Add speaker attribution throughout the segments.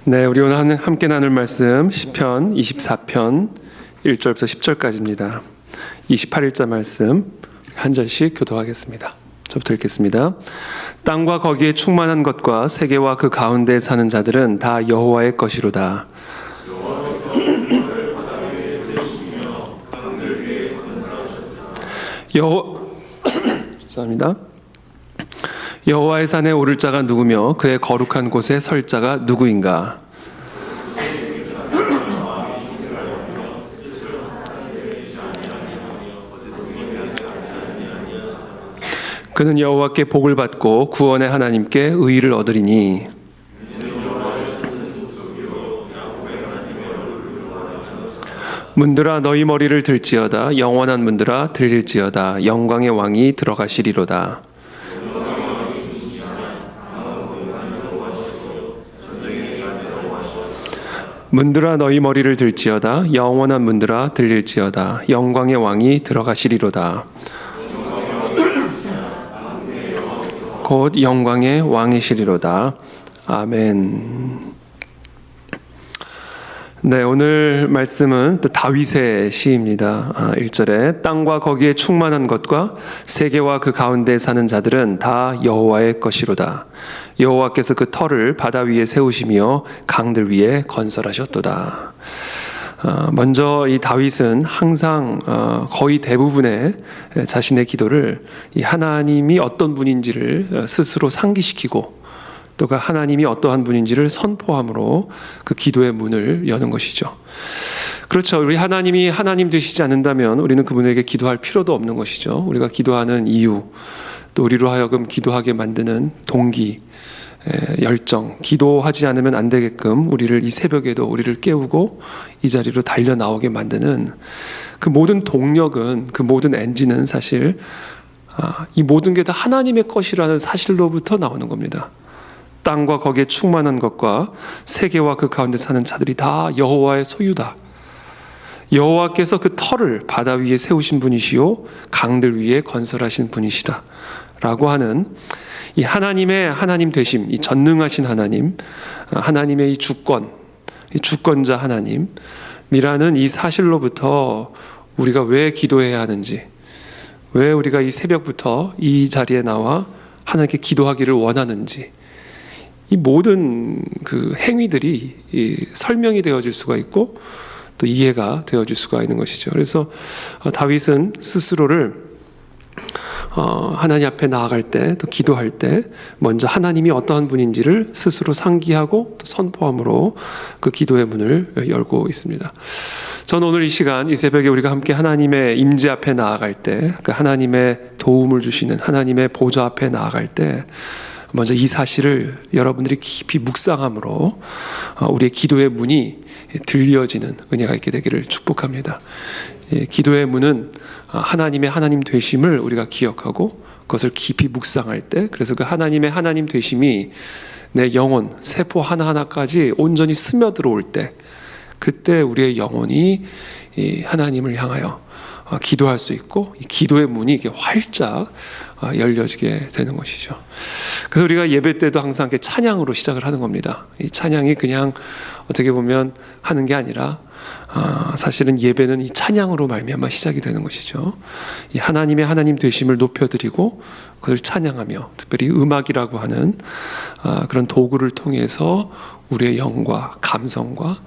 Speaker 1: 네, 우리 오늘 함께 나눌 말씀 시편 24편 1절부터 10절까지입니다. 28일자 말씀 한 절씩 교도하겠습니다. 저부터 읽겠습니다. 땅과 거기에 충만한 것과 세계와 그 가운데에 사는 자들은 다 여호와의 것이로다. 죄송합니다. 여호와의 산에 오를 자가 누구며 그의 거룩한 곳에 설 자가 누구인가? 그는 여호와께 복을 받고 구원의 하나님께 의를 얻으리니 문들아 너희 머리를 들지어다. 영원한 문들아 들릴지어다. 영광의 왕이 들어가시리로다. 문들아 너희 머리를 들지어다. 영원한 문들아 들릴지어다. 영광의 왕이 들어가시리로다. 곧 영광의 왕이시리로다. 아멘. 네, 오늘 말씀은 또 다윗의 시입니다. 1절에 땅과 거기에 충만한 것과 세계와 그 가운데 사는 자들은 다 여호와의 것이로다. 여호와께서 그 터를 바다 위에 세우시며 강들 위에 건설하셨도다. 먼저 이 다윗은 항상 거의 대부분의 자신의 기도를 이 하나님이 어떤 분인지를 스스로 상기시키고 또 그 하나님이 어떠한 분인지를 선포함으로 그 기도의 문을 여는 것이죠. 그렇죠. 우리 하나님이 하나님 되시지 않는다면 우리는 그분에게 기도할 필요도 없는 것이죠. 우리가 기도하는 이유, 또 우리로 하여금 기도하게 만드는 동기, 열정, 기도하지 않으면 안 되게끔 우리를 이 새벽에도 우리를 깨우고 이 자리로 달려 나오게 만드는 그 모든 동력은, 그 모든 엔진은 사실 이 모든 게 다 하나님의 것이라는 사실로부터 나오는 겁니다. 땅과 거기에 충만한 것과 세계와 그 가운데 사는 자들이 다 여호와의 소유다. 여호와께서 그 터를 바다 위에 세우신 분이시요 강들 위에 건설하신 분이시다 라고 하는 이 하나님의 하나님 되심, 이 전능하신 하나님, 하나님의 이 주권, 이 주권자 하나님이라는 이 사실로부터 우리가 왜 기도해야 하는지, 왜 우리가 이 새벽부터 이 자리에 나와 하나님께 기도하기를 원하는지, 이 모든 그 행위들이 설명이 되어질 수가 있고 또 이해가 되어질 수가 있는 것이죠. 그래서 다윗은 스스로를 하나님 앞에 나아갈 때, 또 기도할 때 먼저 하나님이 어떠한 분인지를 스스로 상기하고 또 선포함으로 그 기도의 문을 열고 있습니다. 저는 오늘 이 시간, 이 새벽에 우리가 함께 하나님의 임재 앞에 나아갈 때, 그 하나님의 도움을 주시는 하나님의 보좌 앞에 나아갈 때 먼저 이 사실을 여러분들이 깊이 묵상함으로 우리의 기도의 문이 들려지는 은혜가 있게 되기를 축복합니다. 기도의 문은 하나님의 하나님 되심을 우리가 기억하고 그것을 깊이 묵상할 때, 그래서 그 하나님의 하나님 되심이 내 영혼, 세포 하나하나까지 온전히 스며들어올 때, 그때 우리의 영혼이 하나님을 향하여 기도할 수 있고 이 기도의 문이 이렇게 활짝 열려지게 되는 것이죠. 그래서 우리가 예배 때도 항상 이렇게 찬양으로 시작을 하는 겁니다. 이 찬양이 그냥 어떻게 보면 하는 게 아니라 사실은 예배는 이 찬양으로 말미암아 시작이 되는 것이죠. 이 하나님의 하나님 되심을 높여드리고 그것을 찬양하며, 특별히 음악이라고 하는 그런 도구를 통해서 우리의 영과 감성과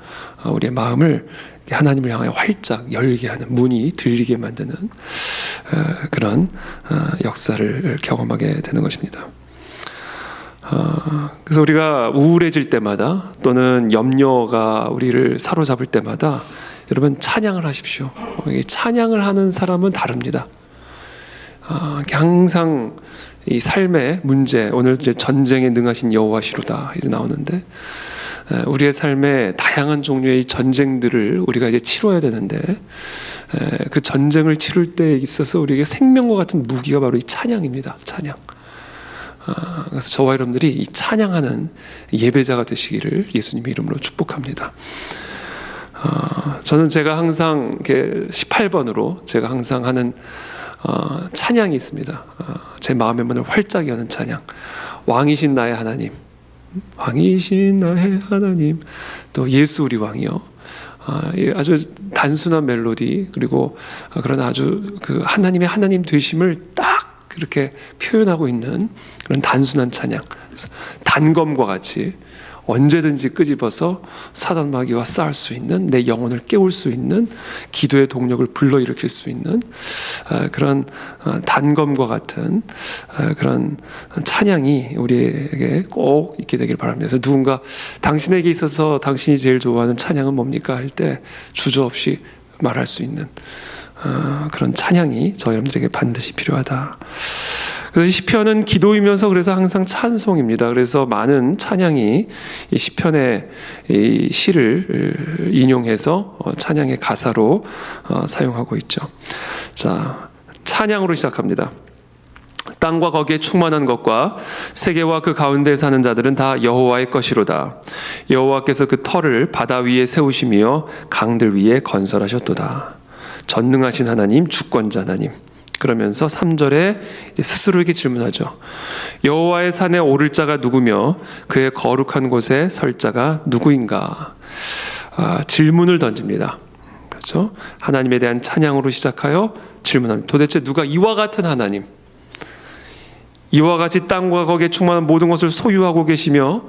Speaker 1: 우리의 마음을 하나님을 향하여 활짝 열게 하는, 문이 들리게 만드는 그런 역사를 경험하게 되는 것입니다. 그래서 우리가 우울해질 때마다 또는 염려가 우리를 사로잡을 때마다 여러분 찬양을 하십시오. 찬양을 하는 사람은 다릅니다. 항상 이 삶의 문제, 오늘 이제 전쟁에 능하신 여호와시로다 이제 나오는데, 우리의 삶에 다양한 종류의 전쟁들을 우리가 이제 치러야 되는데, 그 전쟁을 치를 때 있어서 우리에게 생명과 같은 무기가 바로 이 찬양입니다. 찬양. 그래서 저와 여러분들이 이 찬양하는 예배자가 되시기를 예수님의 이름으로 축복합니다. 저는 제가 항상 이렇게 18번으로 제가 항상 하는 찬양이 있습니다. 제 마음의 문을 활짝 여는 찬양. 왕이신 나의 하나님, 왕이신 나의 하나님, 또 예수 우리 왕이요. 아주 단순한 멜로디, 그리고 그런 아주 그 하나님의 하나님 되심을 딱 그렇게 표현하고 있는 그런 단순한 찬양, 단검과 같이 언제든지 끄집어서 사단 마귀와 싸울 수 있는, 내 영혼을 깨울 수 있는, 기도의 동력을 불러일으킬 수 있는 그런 단검과 같은 그런 찬양이 우리에게 꼭 있게 되길 바랍니다. 그래서 누군가 당신에게 있어서 당신이 제일 좋아하는 찬양은 뭡니까? 할 때 주저없이 말할 수 있는 그런 찬양이 저 여러분들에게 반드시 필요하다. 그래서 시편은 기도이면서 그래서 항상 찬송입니다. 그래서 많은 찬양이 이 시편의 이 시를 인용해서 찬양의 가사로 사용하고 있죠. 자, 찬양으로 시작합니다. 땅과 거기에 충만한 것과 세계와 그 가운데 사는 자들은 다 여호와의 것이로다. 여호와께서 그 터를 바다 위에 세우시며 강들 위에 건설하셨도다. 전능하신 하나님, 주권자 하나님. 그러면서 3절에 스스로에게 질문하죠. 여호와의 산에 오를 자가 누구며 그의 거룩한 곳에 설 자가 누구인가? 질문을 던집니다. 그렇죠? 하나님에 대한 찬양으로 시작하여 질문합니다. 도대체 누가 이와 같은 하나님, 이와 같이 땅과 거기에 충만한 모든 것을 소유하고 계시며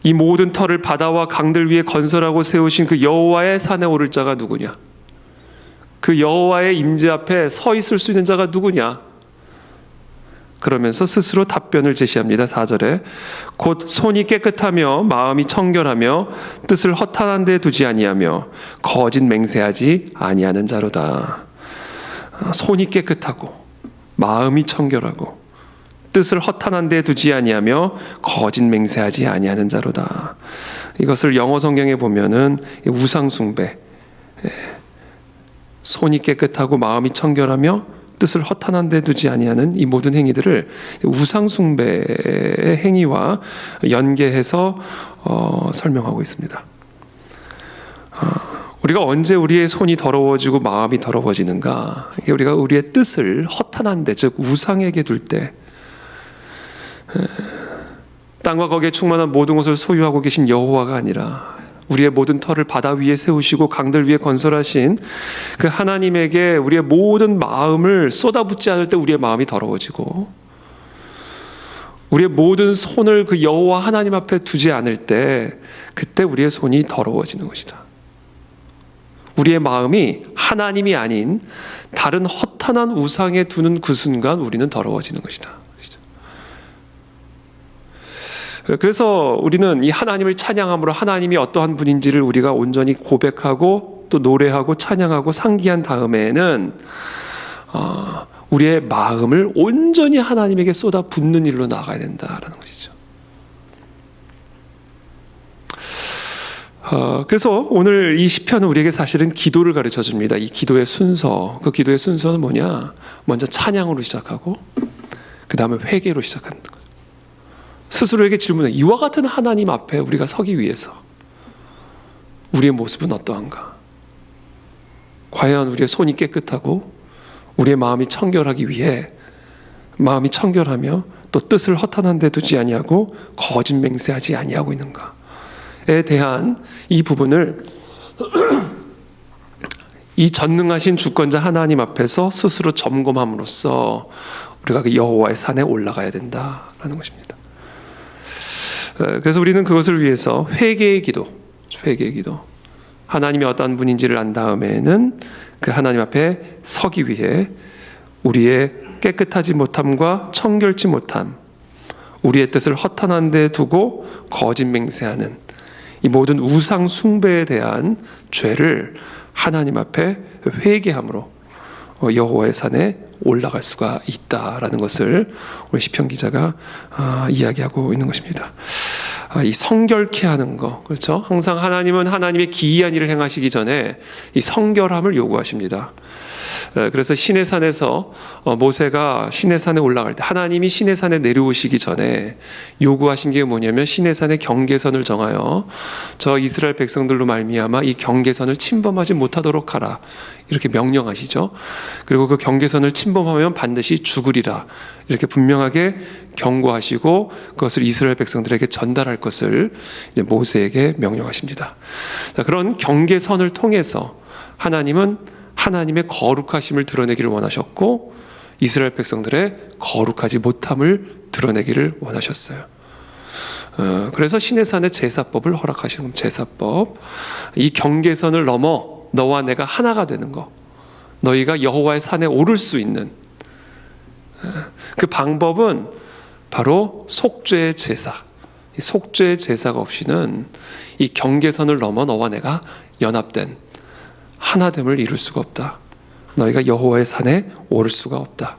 Speaker 1: 이 모든 터를 바다와 강들 위에 건설하고 세우신 그 여호와의 산에 오를 자가 누구냐? 그 여호와의 임재 앞에 서 있을 수 있는 자가 누구냐? 그러면서 스스로 답변을 제시합니다. 4절에 곧 손이 깨끗하며 마음이 청결하며 뜻을 허탄한 데 두지 아니하며 거짓 맹세하지 아니하는 자로다. 손이 깨끗하고 마음이 청결하고 뜻을 허탄한 데 두지 아니하며 거짓 맹세하지 아니하는 자로다. 이것을 영어 성경에 보면은 우상 숭배, 손이 깨끗하고 마음이 청결하며 뜻을 허탄한 데 두지 아니하는 이 모든 행위들을 우상 숭배의 행위와 연계해서 설명하고 있습니다. 우리가 언제 우리의 손이 더러워지고 마음이 더러워지는가? 우리가 우리의 뜻을 허탄한 데, 즉 우상에게 둘 때, 땅과 거기에 충만한 모든 것을 소유하고 계신 여호와가 아니라 우리의 모든 터를 바다 위에 세우시고 강들 위에 건설하신 그 하나님에게 우리의 모든 마음을 쏟아붓지 않을 때 우리의 마음이 더러워지고, 우리의 모든 손을 그 여호와 하나님 앞에 두지 않을 때 그때 우리의 손이 더러워지는 것이다. 우리의 마음이 하나님이 아닌 다른 허탄한 우상에 두는 그 순간 우리는 더러워지는 것이다. 그래서 우리는 이 하나님을 찬양함으로 하나님이 어떠한 분인지를 우리가 온전히 고백하고 또 노래하고 찬양하고 상기한 다음에는 우리의 마음을 온전히 하나님에게 쏟아붓는 일로 나아가야 된다라는 것이죠. 그래서 오늘 이 시편은 우리에게 사실은 기도를 가르쳐 줍니다. 이 기도의 순서, 그 기도의 순서는 뭐냐? 먼저 찬양으로 시작하고 그 다음에 회개로 시작하는 거예요. 스스로에게 질문해. 이와 같은 하나님 앞에 우리가 서기 위해서 우리의 모습은 어떠한가? 과연 우리의 손이 깨끗하고 우리의 마음이 청결하기 위해 마음이 청결하며 또 뜻을 허탄한 데 두지 아니하고 거짓 맹세하지 아니하고 있는가에 대한 이 부분을 이 전능하신 주권자 하나님 앞에서 스스로 점검함으로써 우리가 그 여호와의 산에 올라가야 된다라는 것입니다. 그래서 우리는 그것을 위해서 회개의 기도, 하나님이 어떠한 분인지를 안 다음에는 그 하나님 앞에 서기 위해 우리의 깨끗하지 못함과 청결치 못함, 우리의 뜻을 허탄한 데 두고 거짓 맹세하는 이 모든 우상 숭배에 대한 죄를 하나님 앞에 회개함으로 여호와의 산에 올라갈 수가 있다라는 것을 우리 시편 기자가 이야기하고 있는 것입니다. 이 성결케 하는 거, 그렇죠? 항상 하나님은 하나님의 기이한 일을 행하시기 전에 이 성결함을 요구하십니다. 그래서 시내산에서 모세가 시내산에 올라갈 때 하나님이 시내산에 내려오시기 전에 요구하신 게 뭐냐면 시내산의 경계선을 정하여 저 이스라엘 백성들로 말미암아 이 경계선을 침범하지 못하도록 하라, 이렇게 명령하시죠. 그리고 그 경계선을 침범하면 반드시 죽으리라, 이렇게 분명하게 경고하시고 그것을 이스라엘 백성들에게 전달할 것을 이제 모세에게 명령하십니다. 그런 경계선을 통해서 하나님은 하나님의 거룩하심을 드러내기를 원하셨고 이스라엘 백성들의 거룩하지 못함을 드러내기를 원하셨어요. 그래서 시내산의 제사법을 허락하시는 겁니다. 제사법. 이 경계선을 넘어 너와 내가 하나가 되는 것, 너희가 여호와의 산에 오를 수 있는 그 방법은 바로 속죄의 제사. 이 속죄의 제사가 없이는 이 경계선을 넘어 너와 내가 연합된 하나됨을 이룰 수가 없다. 너희가 여호와의 산에 오를 수가 없다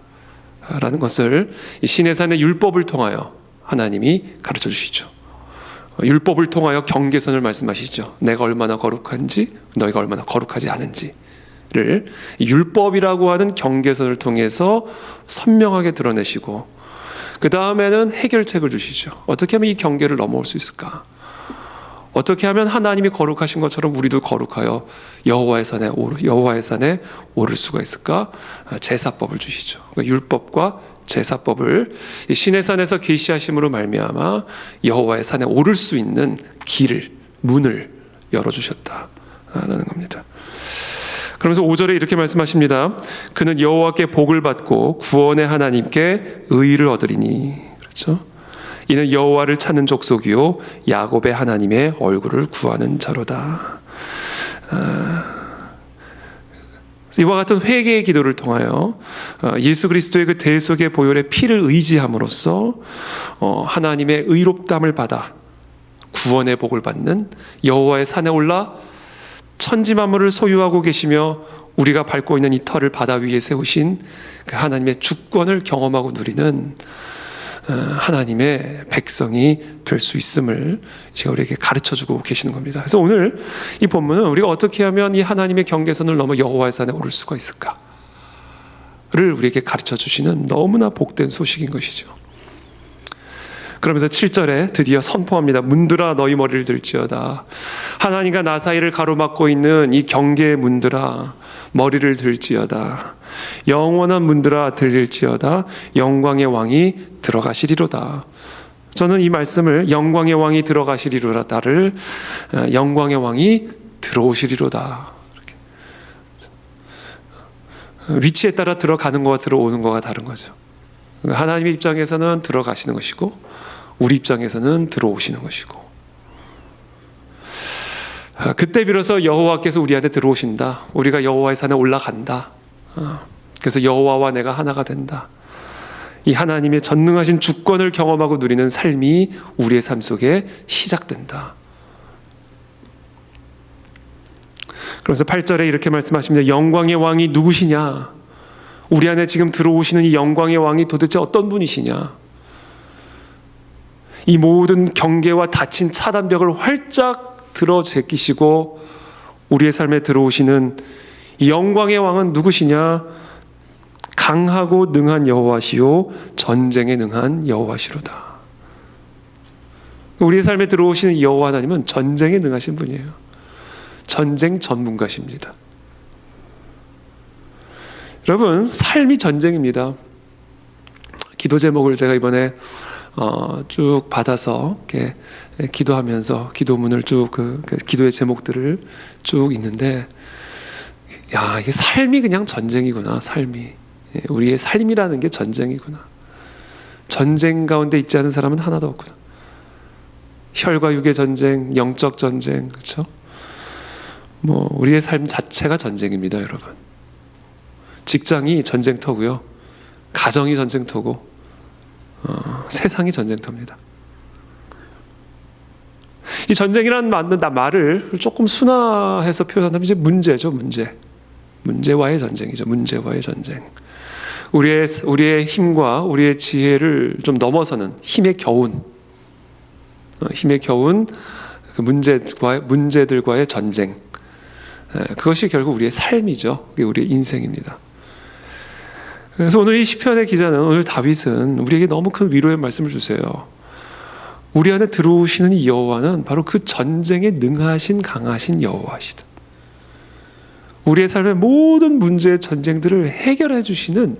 Speaker 1: 라는 것을 이 시내산의 율법을 통하여 하나님이 가르쳐 주시죠. 율법을 통하여 경계선을 말씀하시죠. 내가 얼마나 거룩한지, 너희가 얼마나 거룩하지 않은지를 율법이라고 하는 경계선을 통해서 선명하게 드러내시고, 그 다음에는 해결책을 주시죠. 어떻게 하면 이 경계를 넘어올 수 있을까? 어떻게 하면 하나님이 거룩하신 것처럼 우리도 거룩하여 여호와의 산에 오를 수가 있을까? 제사법을 주시죠. 그러니까 율법과 제사법을 시내산에서 계시하심으로 말미암아 여호와의 산에 오를 수 있는 길을, 문을 열어주셨다라는 겁니다. 그러면서 5절에 이렇게 말씀하십니다. 그는 여호와께 복을 받고 구원의 하나님께 의를 얻으리니. 그렇죠? 이는 여호와를 찾는 족속이요 야곱의 하나님의 얼굴을 구하는 자로다. 이와 같은 회개의 기도를 통하여 예수 그리스도의 그 대속의 보혈의 피를 의지함으로써 하나님의 의롭담을 받아 구원의 복을 받는 여호와의 산에 올라 천지 만물을 소유하고 계시며 우리가 밟고 있는 이 터를 바다 위에 세우신 그 하나님의 주권을 경험하고 누리는 하나님의 백성이 될 수 있음을 제가 우리에게 가르쳐주고 계시는 겁니다. 그래서 오늘 이 본문은 우리가 어떻게 하면 이 하나님의 경계선을 넘어 여호와의 산에 오를 수가 있을까를 우리에게 가르쳐주시는 너무나 복된 소식인 것이죠. 그러면서 7절에 드디어 선포합니다. 문들아 너희 머리를 들지어다. 하나님과 나 사이를 가로막고 있는 이 경계의 문들아 머리를 들지어다. 영원한 문들아 들릴지어다. 영광의 왕이 들어가시리로다. 저는 이 말씀을 영광의 왕이 들어가시리로다를 영광의 왕이 들어오시리로다. 위치에 따라 들어가는 거와 들어오는 거가 다른 거죠. 하나님의 입장에서는 들어가시는 것이고 우리 입장에서는 들어오시는 것이고, 그때 비로소 여호와께서 우리 안에 들어오신다. 우리가 여호와의 산에 올라간다. 그래서 여호와와 내가 하나가 된다. 이 하나님의 전능하신 주권을 경험하고 누리는 삶이 우리의 삶 속에 시작된다. 그래서 8절에 이렇게 말씀하십니다. 영광의 왕이 누구시냐? 우리 안에 지금 들어오시는 이 영광의 왕이 도대체 어떤 분이시냐? 이 모든 경계와 닫힌 차단벽을 활짝 들어 제끼시고 우리의 삶에 들어오시는 이 영광의 왕은 누구시냐? 강하고 능한 여호와시요 전쟁에 능한 여호와시로다. 우리의 삶에 들어오시는 여호와 하나님은 전쟁에 능하신 분이에요. 전쟁 전문가십니다. 여러분, 삶이 전쟁입니다. 기도 제목을 제가 이번에 쭉 받아서 이렇게 기도하면서 기도문을 쭉 그 기도의 제목들을 쭉 있는데, 야, 이게 삶이 그냥 전쟁이구나. 삶이, 우리의 삶이라는 게 전쟁이구나. 전쟁 가운데 있지 않은 사람은 하나도 없구나. 혈과 육의 전쟁, 영적 전쟁, 그렇죠? 우리의 삶 자체가 전쟁입니다, 여러분. 직장이 전쟁터고요, 가정이 전쟁터고, 세상이 전쟁터입니다. 이 전쟁이라는 말을 조금 순화해서 표현하면 이제 문제죠, 문제. 문제와의 전쟁이죠, 문제와의 전쟁. 우리의 힘과 우리의 지혜를 좀 넘어서는 힘의 겨운 그 문제들과의 전쟁. 그것이 결국 우리의 삶이죠. 그게 우리의 인생입니다. 그래서 오늘 이 시편의 기자는, 오늘 다윗은 우리에게 너무 큰 위로의 말씀을 주세요. 우리 안에 들어오시는 이 여호와는 바로 그 전쟁에 능하신 강하신 여호와시다. 우리의 삶의 모든 문제의 전쟁들을 해결해 주시는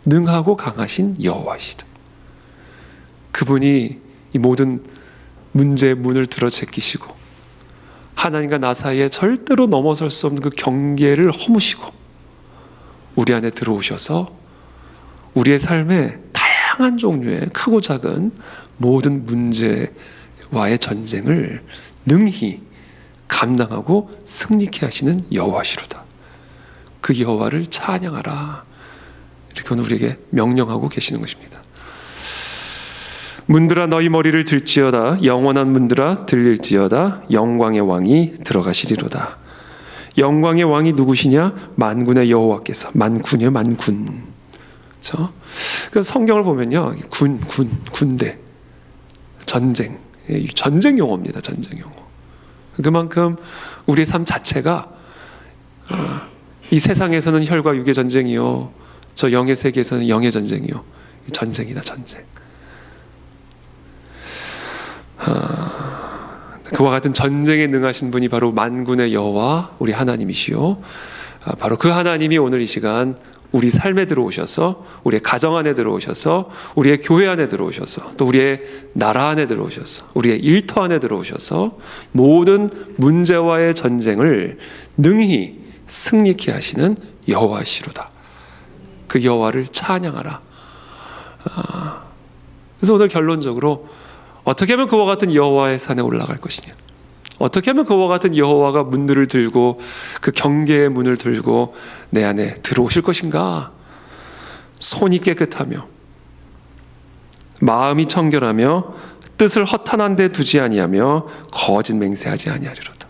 Speaker 1: 능하고 강하신 여호와시다. 그분이 이 모든 문제의 문을 들어 제끼시고 하나님과 나 사이에 절대로 넘어설 수 없는 그 경계를 허무시고 우리 안에 들어오셔서 우리의 삶에 다양한 종류의 크고 작은 모든 문제와의 전쟁을 능히 감당하고 승리케 하시는 여호와시로다. 그 여호와를 찬양하라. 이렇게 오늘 우리에게 명령하고 계시는 것입니다. 문들아 너희 머리를 들지어다. 영원한 문들아 들릴지어다. 영광의 왕이 들어가시리로다. 영광의 왕이 누구시냐? 만군의 여호와께서. 만군이요, 만군. 그렇죠? 그 성경을 보면요, 군대, 전쟁 용어입니다. 전쟁 용어. 그만큼 우리의 삶 자체가 이 세상에서는 혈과 육의 전쟁이요, 저 영의 세계에서는 영의 전쟁이요. 전쟁이다, 전쟁. 그와 같은 전쟁에 능하신 분이 바로 만군의 여호와 우리 하나님이시요. 바로 그 하나님이 오늘 이 시간 우리 삶에 들어오셔서, 우리의 가정 안에 들어오셔서, 우리의 교회 안에 들어오셔서, 또 우리의 나라 안에 들어오셔서, 우리의 일터 안에 들어오셔서 모든 문제와의 전쟁을 능히 승리케 하시는 여호와시로다. 그 여호와를 찬양하라. 그래서 오늘 결론적으로 어떻게 하면 그와 같은 여호와의 산에 올라갈 것이냐? 어떻게 하면 그와 같은 여호와가 문들을 들고 그 경계의 문을 들고 내 안에 들어오실 것인가? 손이 깨끗하며 마음이 청결하며 뜻을 허탄한 데 두지 아니하며 거짓 맹세하지 아니하리로다.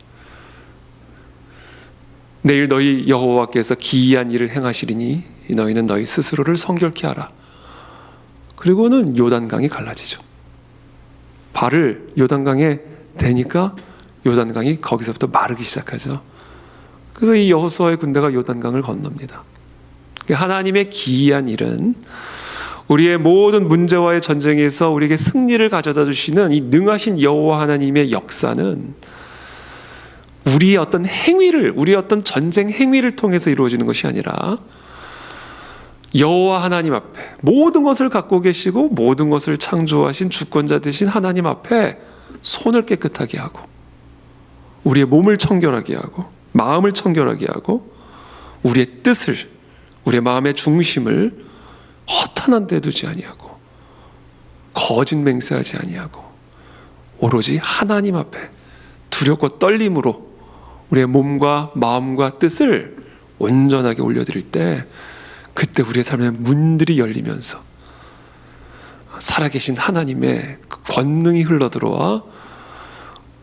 Speaker 1: 내일 너희 여호와께서 기이한 일을 행하시리니 너희는 너희 스스로를 성결케 하라. 그리고는 요단강이 갈라지죠. 발을 요단강에 대니까 요단강이 거기서부터 마르기 시작하죠. 그래서 이 여호수아의 군대가 요단강을 건넙니다. 하나님의 기이한 일은 우리의 모든 문제와의 전쟁에서 우리에게 승리를 가져다 주시는 이 능하신 여호와 하나님의 역사는 우리의 어떤 행위를, 우리의 어떤 전쟁 행위를 통해서 이루어지는 것이 아니라 여호와 하나님 앞에 모든 것을 갖고 계시고 모든 것을 창조하신 주권자 되신 하나님 앞에 손을 깨끗하게 하고 우리의 몸을 청결하게 하고 마음을 청결하게 하고 우리의 뜻을, 우리의 마음의 중심을 허탄한 데 두지 아니하고 거짓 맹세하지 아니하고 오로지 하나님 앞에 두렵고 떨림으로 우리의 몸과 마음과 뜻을 온전하게 올려드릴 때 그때 우리의 삶의 문들이 열리면서 살아계신 하나님의 그 권능이 흘러들어와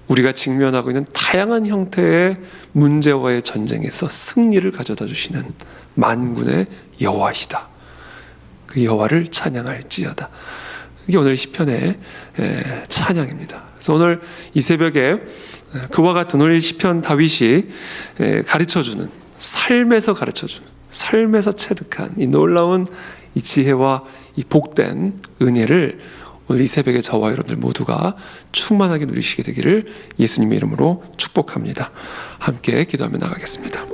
Speaker 1: 우리가 직면하고 있는 다양한 형태의 문제와의 전쟁에서 승리를 가져다 주시는 만군의 여호와시다. 그 여호와를 찬양할지어다. 이게 오늘 시편의 찬양입니다. 그래서 오늘 이 새벽에 그와 같은 오늘 시편 다윗이 가르쳐주는, 삶에서 가르쳐주는, 삶에서 체득한 이 놀라운 이 지혜와 이 복된 은혜를 오늘 이 새벽에 저와 여러분들 모두가 충만하게 누리시게 되기를 예수님의 이름으로 축복합니다. 함께 기도하며 나가겠습니다.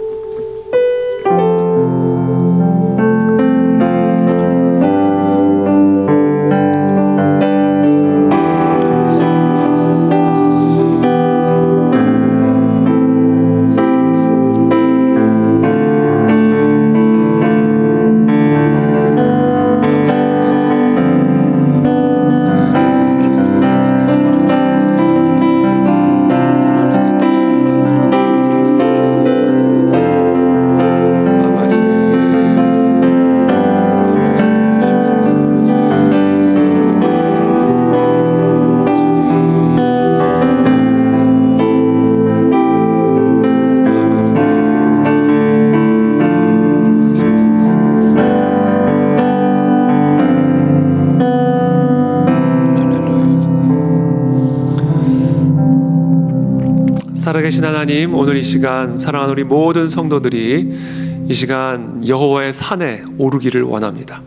Speaker 1: 살아계신 하나님, 오늘 이 시간 사랑하는 우리 모든 성도들이 이 시간 여호와의 산에 오르기를 원합니다.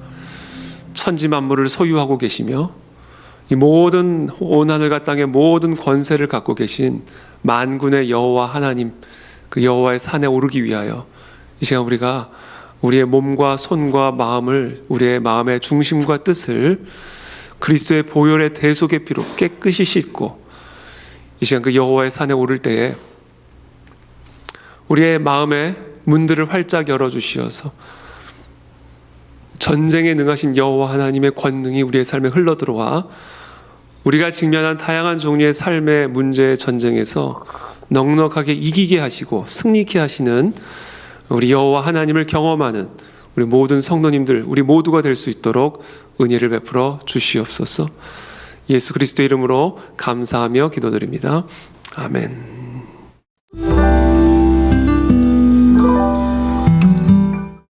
Speaker 1: 천지 만물을 소유하고 계시며 이 모든 온 하늘과 땅의 모든 권세를 갖고 계신 만군의 여호와 하나님, 그 여호와의 산에 오르기 위하여 이 시간 우리가 우리의 몸과 손과 마음을, 우리의 마음의 중심과 뜻을 그리스도의 보혈의 대속의 피로 깨끗이 씻고 이 시간 그 여호와의 산에 오를 때에 우리의 마음의 문들을 활짝 열어주시어서 전쟁에 능하신 여호와 하나님의 권능이 우리의 삶에 흘러들어와 우리가 직면한 다양한 종류의 삶의 문제의 전쟁에서 넉넉하게 이기게 하시고 승리케 하시는 우리 여호와 하나님을 경험하는 우리 모든 성도님들, 우리 모두가 될 수 있도록 은혜를 베풀어 주시옵소서. 예수 그리스도 이름으로 감사하며 기도드립니다. 아멘.